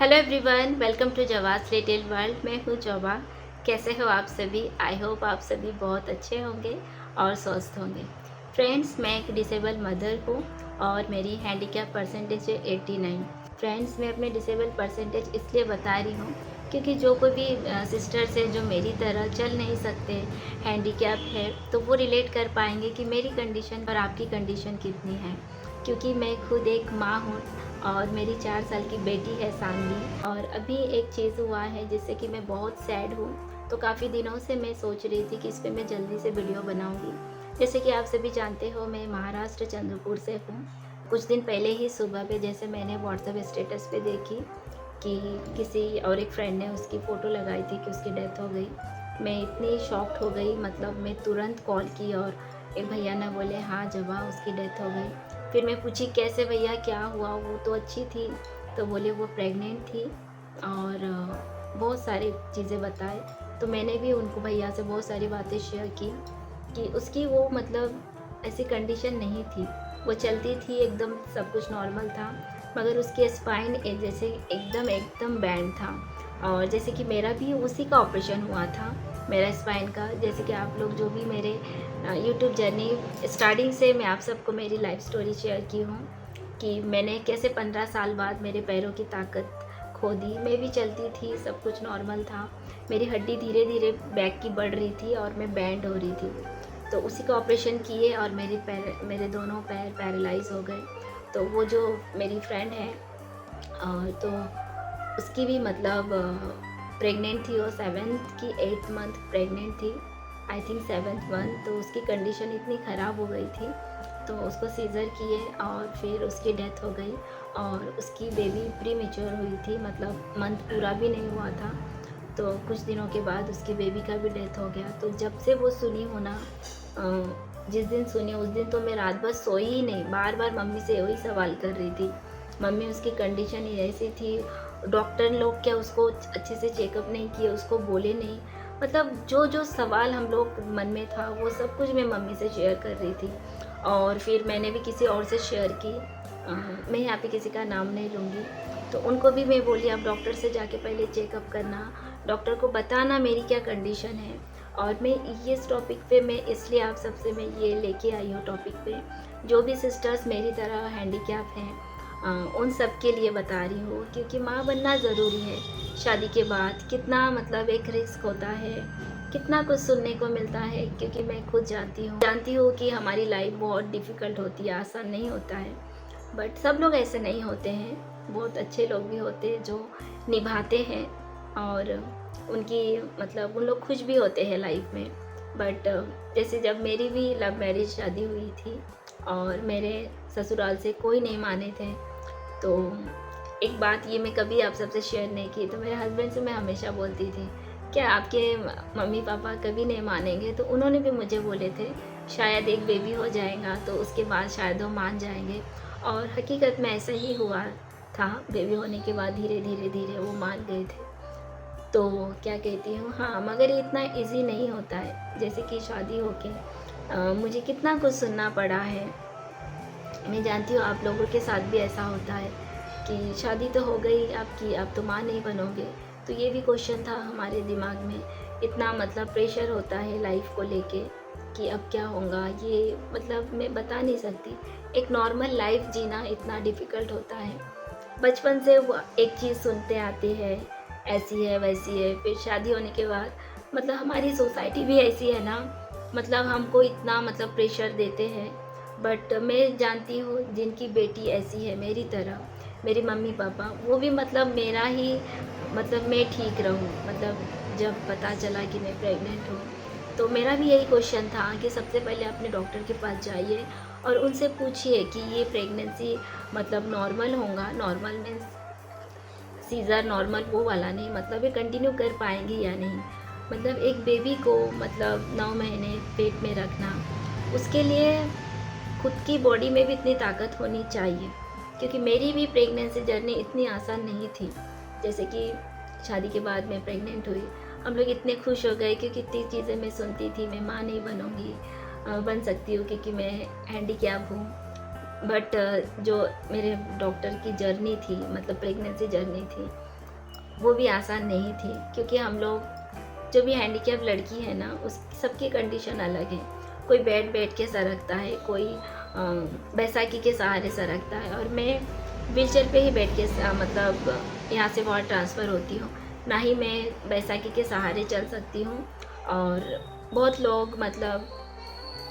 Hello everyone, welcome to Jawa's little world. मैं हूँ जवा। कैसे हो आप सभी? आई होप आप सभी बहुत अच्छे होंगे और स्वस्थ होंगे। फ्रेंड्स, मैं एक डिसेबल मदर हूँ और मेरी हैंडीकैप परसेंटेज है 89। फ्रेंड्स, मैं अपने डिसेबल परसेंटेज इसलिए बता रही हूँ क्योंकि जो कोई भी सिस्टर्स है जो मेरी तरह चल नहीं सकते, हैंडीकैप है, तो वो रिलेट कर पाएंगे कि मेरी कंडीशन और आपकी कंडीशन कितनी है। क्योंकि मैं खुद एक माँ हूँ और मेरी 4 साल की बेटी है सानवी। और अभी एक चीज़ हुआ है जिससे कि मैं बहुत सैड हूँ। तो काफ़ी दिनों से मैं सोच रही थी कि इस पे मैं जल्दी से वीडियो बनाऊँगी। जैसे कि आप सभी जानते हो, मैं महाराष्ट्र चंद्रपुर से हूँ। कुछ दिन पहले ही सुबह पे जैसे मैंने व्हाट्सएप स्टेटस पे देखी कि किसी और एक फ्रेंड ने उसकी फ़ोटो लगाई थी कि उसकी डेथ हो गई। मैं इतनी शॉक्ड हो गई, मतलब मैं तुरंत कॉल की और एक भैया ने बोले हाँ जवा उसकी डेथ हो गई। फिर मैं पूछी कैसे भैया, क्या हुआ? वो तो अच्छी थी। तो बोले वो प्रेग्नेंट थी और बहुत सारी चीज़ें बताए। तो मैंने भी उनको भैया से बहुत सारी बातें शेयर की कि उसकी वो मतलब ऐसी कंडीशन नहीं थी। वो चलती थी, एकदम सब कुछ नॉर्मल था, मगर उसकी स्पाइन जैसे एकदम एकदम बैंड था। और जैसे कि मेरा भी उसी का ऑपरेशन हुआ था, मेरा स्पाइन का। जैसे कि आप लोग जो भी मेरे यूट्यूब जर्नी स्टार्टिंग से मैं आप सबको मेरी लाइफ स्टोरी शेयर की हूँ कि मैंने कैसे 15 साल बाद मेरे पैरों की ताकत खो दी। मैं भी चलती थी, सब कुछ नॉर्मल था। मेरी हड्डी धीरे धीरे बैक की बढ़ रही थी और मैं बैंड हो रही थी। तो उसी का ऑपरेशन किए और मेरे दोनों पैर पैरालाइज हो गए। तो वो जो मेरी फ्रेंड है तो उसकी भी मतलब प्रेग्नेंट थी। वो 7th की 8th मंथ प्रेग्नेंट थी, आई थिंक 7th मंथ। तो उसकी कंडीशन इतनी ख़राब हो गई थी तो उसको सीज़र किए और फिर उसकी डेथ हो गई। और उसकी बेबी प्री मेच्योर हुई थी, मतलब मंथ पूरा भी नहीं हुआ था। तो कुछ दिनों के बाद उसकी बेबी का भी डेथ हो गया। तो जब से वो सुनी हो ना, जिस दिन सुनी उस दिन तो मैं रात भर सोई ही नहीं, बार बार मम्मी से वही सवाल कर रही थी। मम्मी उसकी कंडीशन ही ऐसी थी, डॉक्टर लोग क्या उसको अच्छे से चेकअप नहीं किए, उसको बोले नहीं। मतलब जो जो सवाल हम लोग मन में था वो सब कुछ मैं मम्मी से शेयर कर रही थी। और फिर मैंने भी किसी और से शेयर की। मैं यहाँ पे किसी का नाम नहीं लूँगी। तो उनको भी मैं बोली आप डॉक्टर से जाके पहले चेकअप करना, डॉक्टर को बताना मेरी क्या कंडीशन है। और मैं ये इस टॉपिक पे मैं इसलिए आप सबसे मैं ये लेके आई हूँ टॉपिक पे, जो भी सिस्टर्स मेरी तरह हैंडीकैप हैं उन सब के लिए बता रही हूँ। क्योंकि माँ बनना ज़रूरी है। शादी के बाद कितना मतलब एक रिस्क होता है, कितना कुछ सुनने को मिलता है। क्योंकि मैं खुद जानती हूँ कि हमारी लाइफ बहुत डिफ़िकल्ट होती है, आसान नहीं होता है। बट सब लोग ऐसे नहीं होते हैं, बहुत अच्छे लोग भी होते हैं जो निभाते हैं और उनकी मतलब उन लोग खुश भी होते हैं लाइफ में। बट जैसे जब मेरी भी लव मैरिज शादी हुई थी और मेरे ससुराल से कोई नहीं माने थे, तो एक बात ये मैं कभी आप सबसे शेयर नहीं की। तो मेरे हस्बैंड से मैं हमेशा बोलती थी क्या आपके मम्मी पापा कभी नहीं मानेंगे? तो उन्होंने भी मुझे बोले थे शायद एक बेबी हो जाएगा तो उसके बाद शायद वो मान जाएंगे। और हकीकत में ऐसा ही हुआ था। बेबी होने के बाद धीरे धीरे धीरे वो मान गए थे। तो क्या कहती हूँ, हाँ, मगर ये इतना इजी नहीं होता है। जैसे कि शादी होके मुझे कितना कुछ सुनना पड़ा है। मैं जानती हूँ आप लोगों के साथ भी ऐसा होता है कि शादी तो हो गई आपकी, अब तो माँ नहीं बनोगे। तो ये भी क्वेश्चन था हमारे दिमाग में। इतना मतलब प्रेशर होता है लाइफ को लेके कि अब क्या होगा, ये मतलब मैं बता नहीं सकती। एक नॉर्मल लाइफ जीना इतना डिफ़िकल्ट होता है। बचपन से वो एक चीज़ सुनते आते हैं, ऐसी है वैसी है। फिर शादी होने के बाद मतलब हमारी सोसाइटी भी ऐसी है ना, मतलब हमको इतना मतलब प्रेशर देते हैं। बट मैं जानती हूँ जिनकी बेटी ऐसी है मेरी तरह, मेरे मम्मी पापा, वो भी मतलब मेरा ही मतलब मैं ठीक रहूँ। मतलब जब पता चला कि मैं प्रेग्नेंट हूँ तो मेरा भी यही क्वेश्चन था कि सबसे पहले अपने डॉक्टर के पास जाइए और उनसे पूछिए कि ये प्रेगनेंसी मतलब नॉर्मल होगा। नॉर्मल मीन्स सीज़र नॉर्मल वो वाला नहीं, मतलब ये कंटिन्यू कर पाएंगी या नहीं। मतलब एक बेबी को मतलब 9 महीने पेट में रखना, उसके लिए खुद की बॉडी में भी इतनी ताकत होनी चाहिए। क्योंकि मेरी भी प्रेगनेंसी जर्नी इतनी आसान नहीं थी। जैसे कि शादी के बाद मैं प्रेग्नेंट हुई, हम लोग इतने खुश हो गए क्योंकि इतनी चीज़ें मैं सुनती थी, मैं माँ नहीं बनूँगी, बन सकती हूँ क्योंकि मैं हैंडीकैप हूँ। बट जो मेरे डॉक्टर की जर्नी थी, मतलब प्रेगनेंसी जर्नी थी, वो भी आसान नहीं थी, क्योंकि हम लोग जो भी हैंडीकैप लड़की है ना, उस सबकी कंडीशन अलग है। कोई बैठ के सरकता है, कोई बैसाखी के सहारे सरकता है, और मैं व्हीलचेयर पे ही बैठ के मतलब यहाँ से वहाँ ट्रांसफ़र होती हूँ। ना ही मैं बैसाखी के सहारे चल सकती हूँ, और बहुत लोग मतलब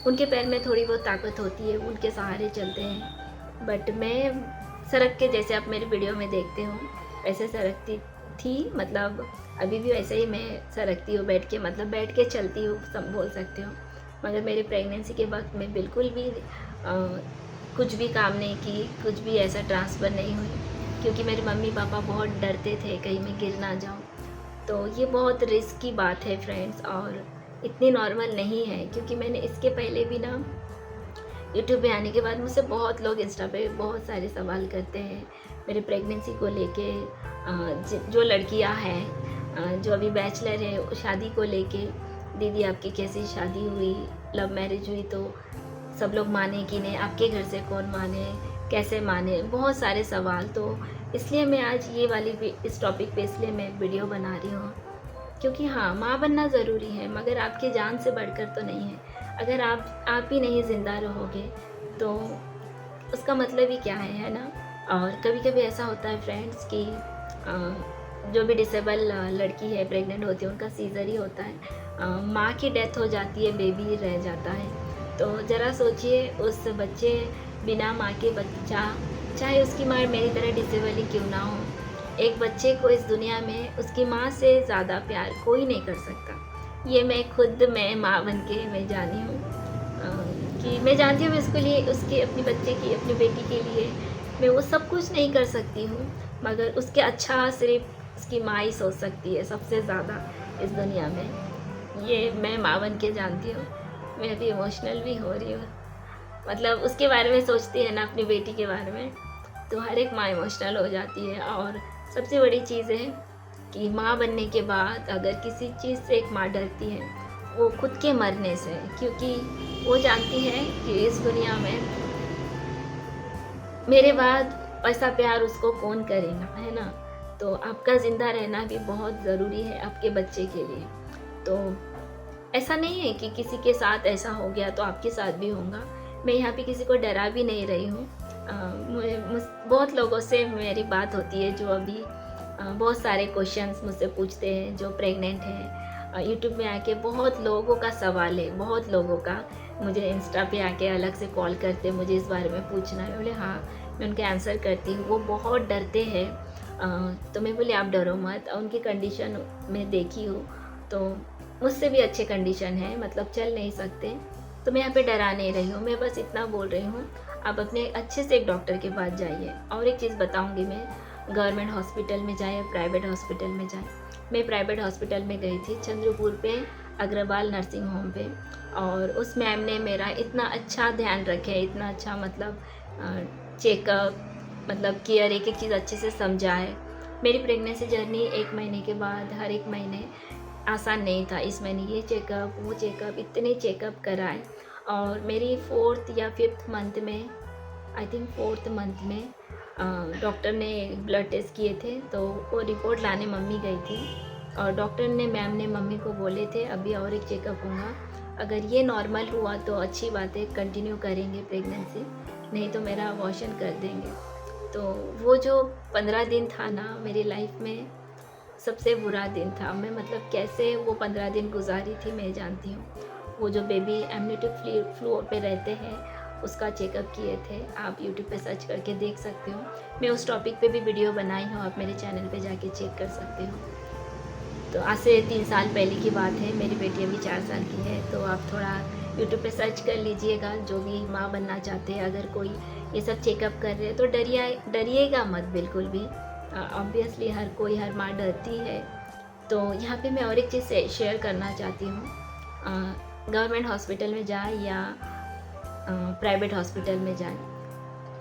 उनके पैर में थोड़ी बहुत ताकत होती है, उनके सहारे चलते हैं। बट मैं सरक के, जैसे आप मेरी वीडियो में देखते हो, वैसे सरकती थी। मतलब अभी भी वैसे ही मैं सरकती हूँ बैठ के, मतलब बैठ के चलती हूँ, सब बोल सकते हो। मगर मेरी प्रेगनेंसी के वक्त मैं बिल्कुल भी कुछ भी काम नहीं की, कुछ भी ऐसा ट्रांसफ़र नहीं हुई, क्योंकि मेरे मम्मी पापा बहुत डरते थे कहीं मैं गिर ना जाऊँ। तो ये बहुत रिस्क की बात है फ्रेंड्स, और इतनी नॉर्मल नहीं है, क्योंकि मैंने इसके पहले भी ना यूट्यूब पे आने के बाद मुझसे बहुत लोग इंस्टा पे बहुत सारे सवाल करते हैं मेरे प्रेगनेंसी को लेके। जो लड़कियां हैं जो अभी बैचलर है, शादी को लेके, दीदी आपकी कैसी शादी हुई, लव मैरिज हुई तो सब लोग माने कि नहीं, आपके घर से कौन माने, कैसे माने, बहुत सारे सवाल। तो इसलिए मैं आज ये वाली इस टॉपिक पे इसलिए मैं वीडियो बना रही हूँ, क्योंकि हाँ, माँ बनना ज़रूरी है, मगर आपकी जान से बढ़कर तो नहीं है। अगर आप ही नहीं ज़िंदा रहोगे तो उसका मतलब ही क्या है ना। और कभी कभी ऐसा होता है फ्रेंड्स कि जो भी डिसेबल लड़की है, प्रेग्नेंट होती है, उनका सीज़र ही होता है, माँ की डेथ हो जाती है, बेबी रह जाता है। तो ज़रा सोचिए, उस बच्चे बिना माँ के बच्चा, चाहे उसकी माँ मेरी तरह डिसेबल ही क्यों ना हो, एक बच्चे को इस दुनिया में उसकी माँ से ज़्यादा प्यार कोई नहीं कर सकता। ये मैं माँ बन के मैं जानी हूँ, कि मैं जानती हूँ मैं उसके लिए, उसके अपने बच्चे की, अपनी बेटी के लिए मैं वो सब कुछ नहीं कर सकती हूँ, मगर उसके अच्छा सिर्फ उसकी माँ ही सोच सकती है सबसे ज़्यादा इस दुनिया में। ये मैं माँ बन के जानती हूँ। मैं अभी इमोशनल भी हो रही हूँ, मतलब उसके बारे में सोचती है ना, अपनी बेटी के बारे में, तो हर एक माँ इमोशनल हो जाती है। और सबसे बड़ी चीज़ है कि माँ बनने के बाद अगर किसी चीज़ से एक माँ डरती है, वो खुद के मरने से, क्योंकि वो जानती है कि इस दुनिया में मेरे बाद ऐसा प्यार उसको कौन करेगा, है ना। तो आपका ज़िंदा रहना भी बहुत ज़रूरी है आपके बच्चे के लिए। तो ऐसा नहीं है कि किसी के साथ ऐसा हो गया तो आपके साथ भी होगा। मैं यहाँ पे किसी को डरा भी नहीं रही हूँ। बहुत लोगों से मेरी बात होती है जो अभी बहुत सारे क्वेश्चंस मुझसे पूछते हैं, जो प्रेग्नेंट हैं। यूट्यूब में आके बहुत लोगों का सवाल है, बहुत लोगों का। मुझे इंस्टा पे आके अलग से कॉल करते, मुझे इस बारे में पूछना है। बोले हाँ, मैं उनके आंसर करती हूँ। वो बहुत डरते हैं, तो मैं बोली आप डरो मत। उनकी कंडीशन मैं देखी हूँ, तो मुझसे भी अच्छे कंडीशन है, मतलब चल नहीं सकते। तो मैं यहाँ पे डरा नहीं रही हूँ, मैं बस इतना बोल रही हूँ, आप अपने अच्छे से एक डॉक्टर के पास जाइए। और एक चीज़ बताऊँगी मैं, गवर्नमेंट हॉस्पिटल में जाए या प्राइवेट हॉस्पिटल में जाए। मैं प्राइवेट हॉस्पिटल में गई थी, चंद्रपुर पे, अग्रवाल नर्सिंग होम पे, और उस मैम ने मेरा इतना अच्छा ध्यान रखे, इतना अच्छा मतलब चेकअप, मतलब केयर, एक एक चीज़ अच्छे से समझाए। मेरी प्रेगनेंसी जर्नी 1 महीने के बाद, हर एक महीने आसान नहीं था। इस महीने ये चेकअप, वो चेकअप, इतने चेकअप कराए। और मेरी 4th या 5th मंथ में, आई थिंक 4th मंथ में, डॉक्टर ने ब्लड टेस्ट किए थे, तो वो रिपोर्ट लाने मम्मी गई थी, और डॉक्टर ने, मैम ने मम्मी को बोले थे अभी और एक चेकअप होगा, अगर ये नॉर्मल हुआ तो अच्छी बात है, कंटिन्यू करेंगे प्रेगनेंसी, नहीं तो मेरा अबॉर्शन कर देंगे। तो वो जो 15 दिन था ना, मेरी लाइफ में सबसे बुरा दिन था। मैं मतलब कैसे वो 15 दिन गुजारी थी मैं जानती हूँ। वो जो बेबी एमनियोटिक फ्लू पे रहते हैं, उसका चेकअप किए थे। आप यूट्यूब पे सर्च करके देख सकते हो। मैं उस टॉपिक पे भी वीडियो बनाई हूँ, आप मेरे चैनल पे जाके चेक कर सकते हो। तो आज से 3 साल पहले की बात है, मेरी बेटी अभी 4 साल की है। तो आप थोड़ा यूट्यूब पे सर्च कर लीजिएगा, जो भी माँ बनना चाहते हैं, अगर कोई ये सब चेकअप कर रहे हैं तो डरिएगा मत बिल्कुल भी। ऑब्वियसली हर कोई, हर माँ डरती है। तो यहाँ पे मैं और एक चीज़ शेयर करना चाहती हूँ, गवर्नमेंट हॉस्पिटल में जाए या प्राइवेट हॉस्पिटल में जाए,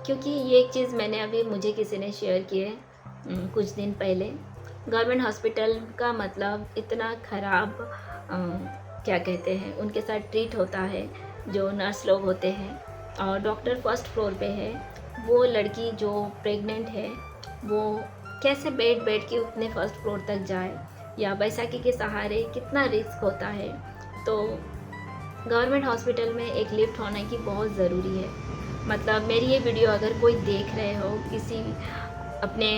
क्योंकि ये एक चीज़ मैंने अभी, मुझे किसी ने शेयर की है कुछ दिन पहले। गवर्नमेंट हॉस्पिटल का मतलब इतना ख़राब, क्या कहते हैं, उनके साथ ट्रीट होता है जो नर्स लोग होते हैं, और डॉक्टर फर्स्ट फ्लोर पे है। वो लड़की जो प्रेग्नेंट है, वो कैसे बैठ बैठ के उतने फर्स्ट फ्लोर तक जाए, या बैसाखी के सहारे कितना रिस्क होता है। तो गवर्नमेंट हॉस्पिटल में एक लिफ्ट होने की बहुत ज़रूरी है। मतलब मेरी ये वीडियो अगर कोई देख रहे हो, किसी अपने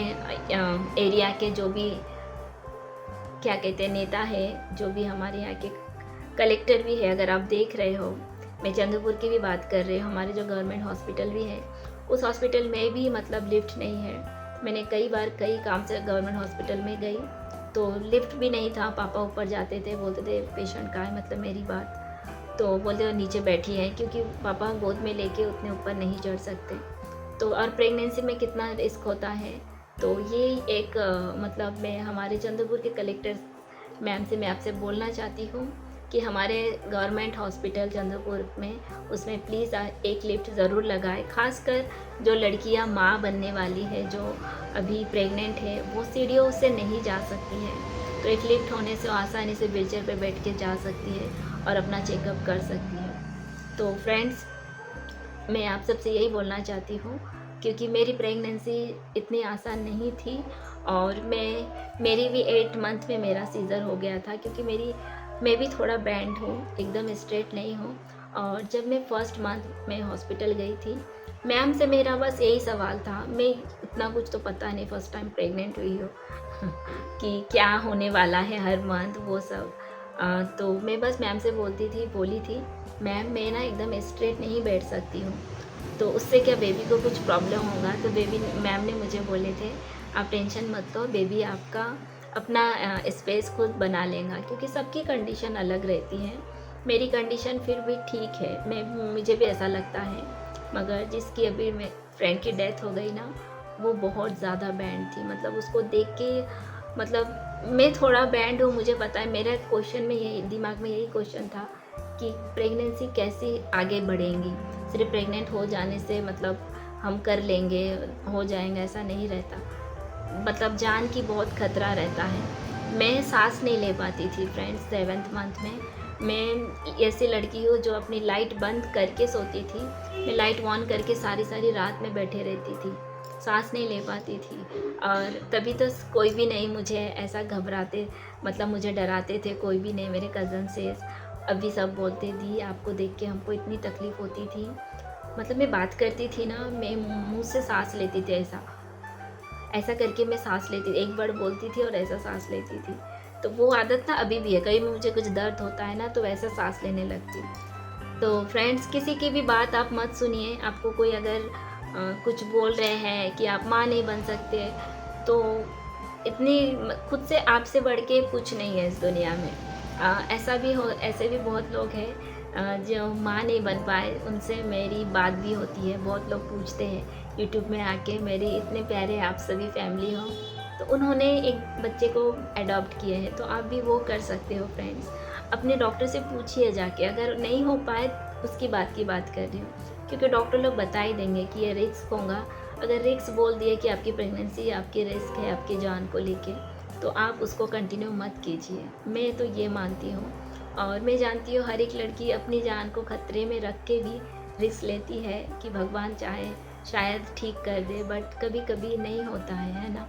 एरिया के जो भी क्या कहते हैं नेता है, जो भी हमारे यहाँ के कलेक्टर भी है, अगर आप देख रहे हो, मैं चंद्रपुर की भी बात कर रही हूँ, हमारे जो गवर्नमेंट हॉस्पिटल भी है उस हॉस्पिटल में भी मतलब लिफ्ट नहीं है। मैंने कई बार कई काम से गवर्नमेंट हॉस्पिटल में गई तो लिफ्ट भी नहीं था। पापा ऊपर जाते थे, बोलते थे पेशेंट का है, मतलब मेरी बात, तो बोलते नीचे बैठी है, क्योंकि पापा गोद में लेके उतने ऊपर नहीं चढ़ सकते। तो और प्रेगनेंसी में कितना रिस्क होता है। तो ये एक मतलब मैं हमारे चंद्रपुर के कलेक्टर मैम से मैं आपसे बोलना चाहती हूँ कि हमारे गवर्नमेंट हॉस्पिटल चंद्रपुर में उसमें प्लीज़ एक लिफ्ट ज़रूर लगाए। खासकर जो लड़कियां माँ बनने वाली है, जो अभी प्रेग्नेंट है, वो सीढ़ियों से नहीं जा सकती है, तो एक लिफ्ट होने से आसानी से व्हीलचेयर पर बैठ के जा सकती है और अपना चेकअप कर सकती है। तो फ्रेंड्स, मैं आप सबसे यही बोलना चाहती हूँ, क्योंकि मेरी प्रेगनेंसी इतनी आसान नहीं थी और मेरी भी 8 मंथ में मेरा सीज़र हो गया था, क्योंकि मैं भी थोड़ा बैंड हूँ, एकदम स्ट्रेट नहीं हूँ। और जब मैं फर्स्ट मंथ में हॉस्पिटल गई थी, मैम से मेरा बस यही सवाल था, मैं इतना कुछ तो पता नहीं, फर्स्ट टाइम प्रेग्नेंट हुई हो कि क्या होने वाला है हर मंथ वो सब। तो मैं बस मैम से बोली थी मैम मैं ना एकदम स्ट्रेट नहीं बैठ सकती हूँ, तो उससे क्या बेबी को कुछ प्रॉब्लम होगा। तो बेबी मैम ने मुझे बोले थे आप टेंशन मत लो, बेबी आपका अपना स्पेस खुद बना लेगा, क्योंकि सबकी कंडीशन अलग रहती है। मेरी कंडीशन फिर भी ठीक है, मुझे भी ऐसा लगता है, मगर जिसकी अभी फ्रेंड की डेथ हो गई ना, वो बहुत ज़्यादा बैंड थी। मतलब उसको देख के, मतलब मैं थोड़ा बैंड हूँ, मुझे पता है। मेरा क्वेश्चन में यही दिमाग में यही क्वेश्चन था कि प्रेगनेंसी कैसे आगे बढ़ेंगी। सिर्फ प्रेग्नेंट हो जाने से मतलब हम कर लेंगे, हो जाएंगे, ऐसा नहीं रहता। मतलब जान की बहुत खतरा रहता है। मैं सांस नहीं ले पाती थी फ्रेंड्स 7th मंथ में। मैं ऐसी लड़की हूँ जो अपनी लाइट बंद करके सोती थी, मैं लाइट ऑन करके सारी रात में बैठे रहती थी, सांस नहीं ले पाती थी। और तभी तो कोई भी नहीं मुझे ऐसा घबराते, मतलब मुझे डराते थे, कोई भी नहीं। मेरे कज़न से अभी सब बोलते दी आपको देख के हमको इतनी तकलीफ़ होती थी। मतलब मैं बात करती थी ना, मैं मुँह से सांस लेती थी, ऐसा करके मैं सांस लेती थी, एक वर्ड बोलती थी और ऐसा सांस लेती थी। तो वो आदत ना अभी भी है, कहीं मुझे कुछ दर्द होता है ना तो वैसा सांस लेने लगती। तो फ्रेंड्स, किसी की भी बात आप मत सुनिए। आपको कोई अगर कुछ बोल रहे हैं कि आप माँ नहीं बन सकते, तो इतनी खुद से आपसे बढ़ के कुछ नहीं है इस दुनिया में। ऐसे भी बहुत लोग हैं जो माँ नहीं बन पाए, उनसे मेरी बात भी होती है। बहुत लोग पूछते हैं यूट्यूब में आके, मेरी इतने प्यारे आप सभी फैमिली हो, तो उन्होंने एक बच्चे को अडॉप्ट किए हैं, तो आप भी वो कर सकते हो फ्रेंड्स। अपने डॉक्टर से पूछिए जाके, अगर नहीं हो पाए उसकी बात कर रही हूँ, क्योंकि डॉक्टर लोग बता ही देंगे कि ये रिस्क होगा। अगर रिस्क बोल दिए कि आपकी प्रेगनेंसी आपकी रिस्क है आपकी जान को लेके, तो आप उसको कंटिन्यू मत कीजिए। मैं तो ये मानती हूँ, और मैं जानती हूँ हर एक लड़की अपनी जान को खतरे में रख के भी रिस्क लेती है कि भगवान चाहे शायद ठीक कर दे, बट कभी कभी नहीं होता है ना।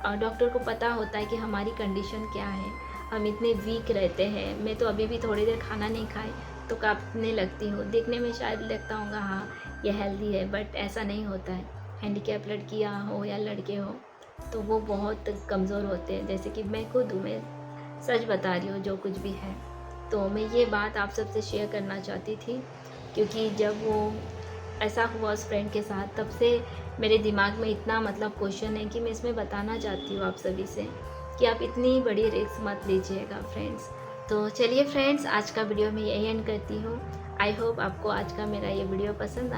और डॉक्टर को पता होता है कि हमारी कंडीशन क्या है, हम इतने वीक रहते हैं। मैं तो अभी भी थोड़ी देर खाना नहीं खाई तो काँपने लगती हूँ। देखने में शायद लगता होगा हाँ ये हेल्दी है, बट ऐसा नहीं होता है। हैंडीकैप लड़कियाँ हो या लड़के हो, तो वो बहुत कमज़ोर होते हैं। जैसे कि मैं खुद हूँ, मैं सच बता रही हूँ जो कुछ भी है। तो मैं ये बात आप सबसे शेयर करना चाहती थी, क्योंकि जब वो ऐसा हुआ उस फ्रेंड के साथ, तब से मेरे दिमाग में इतना मतलब क्वेश्चन है कि मैं इसमें बताना चाहती हूँ आप सभी से कि आप इतनी बड़ी रिस्क मत लीजिएगा फ्रेंड्स। तो चलिए फ्रेंड्स, आज का वीडियो मैं यही एंड करती हूँ। आई होप आपको आज का मेरा ये वीडियो पसंद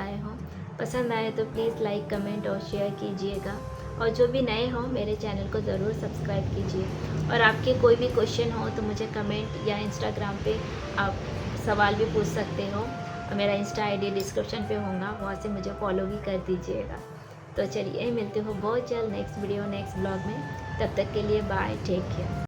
आए तो प्लीज़ लाइक कमेंट और शेयर कीजिएगा। और जो भी नए हो मेरे चैनल को ज़रूर सब्सक्राइब कीजिए। और आपके कोई भी क्वेश्चन हो तो मुझे कमेंट या इंस्टाग्राम पे आप सवाल भी पूछ सकते हो। मेरा इंस्टा आईडी डिस्क्रिप्शन पे होगा, वहाँ से मुझे फॉलो भी कर दीजिएगा। तो चलिए मिलते हो बहुत जल्द नेक्स्ट वीडियो नेक्स्ट ब्लॉग में। तब तक के लिए बाय, टेक केयर।